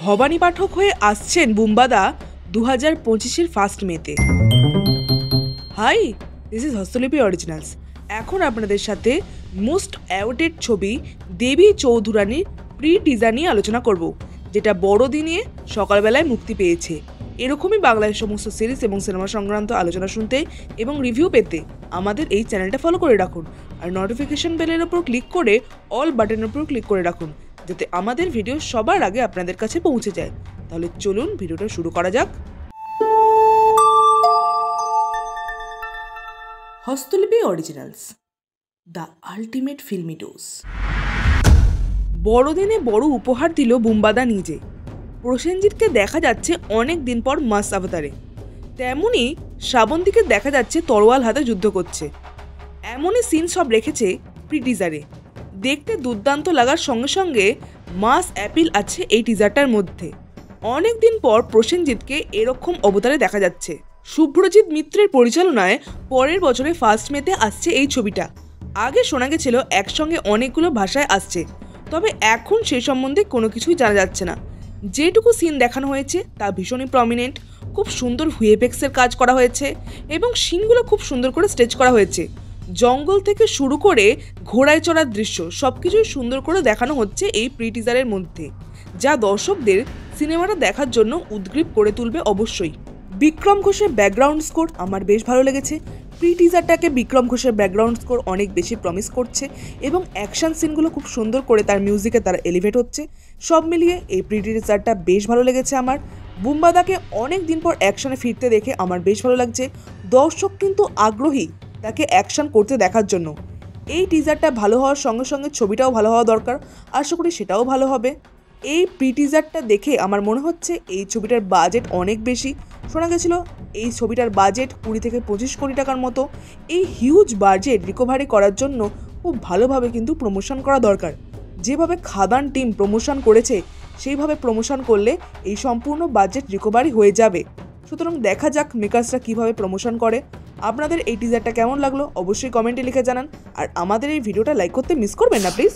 ভবানী পাঠক হয়ে আসছেন বুম্বাদা 2025-এর ফার্স্ট মেতে। Hi, this is Hastolipi originals. এখন আপনাদের সাথে মোস্ট অ্যাওয়ার্ডেড ছবি দেবী চৌধুরানীর প্রি টিজার নিয়ে আলোচনা করব, যেটা বড়দিনে সকালবেলায় মুক্তি পেয়েছে। এরকমই বাংলায় সমস্ত সিরিজ এবং সিনেমা সংক্রান্ত আলোচনা শুনতে এবং রিভিউ পেতে আমাদের এই চ্যানেলটা ফলো করে রাখুন, আর নোটিফিকেশন বেলের ওপর ক্লিক করে অল বাটনের ওপর ক্লিক করে রাখুন, যাতে আমাদের ভিডিও সবার আগে আপনাদের কাছে পৌঁছে যায়। তাহলে চলুন ভিডিওটা শুরু করা যাক। Hastolipi originals, the ultimate filmi dose. বড়দিনে বড় উপহার দিল বুম্বাদা নিজে। প্রসেনজিৎকে দেখা যাচ্ছে অনেক দিন পর মাস অবতারে, তেমনই শ্রাবন্তীকে দেখা যাচ্ছে তরোয়াল হাতে যুদ্ধ করছে। এমনই সিন সব রেখেছে প্রি টিজারে। দেখতে দুর্দান্ত লাগার সঙ্গে সঙ্গে মাস অ্যাপিল আছে এই টিজারটার মধ্যে। অনেক দিন পর প্রসেনজিৎকে এরকম অবতারে দেখা যাচ্ছে। শুভ্রজিৎ মিত্রের পরিচালনায় পরের বছরে ফার্স্ট মেতে আসছে এই ছবিটা। আগে শোনা গেছিল একসঙ্গে অনেকগুলো ভাষায় আসছে, তবে এখন সে সম্বন্ধে কোনো কিছুই জানা যাচ্ছে না। যেটুকু সিন দেখানো হয়েছে তা ভীষণই প্রমিনেন্ট, খুব সুন্দর ভিএফএক্সের কাজ করা হয়েছে এবং সিনগুলো খুব সুন্দর করে স্টেচ করা হয়েছে। জঙ্গল থেকে শুরু করে ঘোড়ায় চড়ার দৃশ্য সবকিছুই সুন্দর করে দেখানো হচ্ছে এই প্রি টিজারের মধ্যে, যা দর্শকদের সিনেমাটা দেখার জন্য উদ্গ্রীব করে তুলবে অবশ্যই। বিক্রম ঘোষের ব্যাকগ্রাউন্ড স্কোর আমার বেশ ভালো লেগেছে। প্রি টিজারটাকে বিক্রম ঘোষের ব্যাকগ্রাউন্ড স্কোর অনেক বেশি প্রমিস করছে এবং অ্যাকশন সিনগুলো খুব সুন্দর করে তার মিউজিকে তারা এলিভেট হচ্ছে। সব মিলিয়ে এই প্রি টিজারটা বেশ ভালো লেগেছে আমার। বুম্বাদাকে অনেক দিন পর অ্যাকশনে ফিরতে দেখে আমার বেশ ভালো লাগছে। দর্শক কিন্তু আগ্রহী তাকে অ্যাকশন করতে দেখার জন্য। এই টিজারটা ভালো হওয়ার সঙ্গে সঙ্গে ছবিটাও ভালো হওয়া দরকার, আশা করি সেটাও ভালো হবে। এই প্রি টিজারটা দেখে আমার মনে হচ্ছে এই ছবিটার বাজেট অনেক বেশি। শোনা গেছিল এই ছবিটার বাজেট 20 থেকে 25 কোটি টাকার মতো। এই হিউজ বাজেট রিকভারি করার জন্য খুব ভালোভাবে কিন্তু প্রমোশন করা দরকার। যেভাবে খাদান টিম প্রমোশন করেছে সেইভাবে প্রমোশন করলে এই সম্পূর্ণ বাজেট রিকভারি হয়ে যাবে। সুতরাং দেখা যাক মেকার্সরা কীভাবে প্রমোশন করে। আপনাদের এই টিজারটা কেমন লাগলো অবশ্যই কমেন্টে লিখে জানান, আর আমাদের এই ভিডিওটা লাইক করতে মিস করবেন না প্লিজ।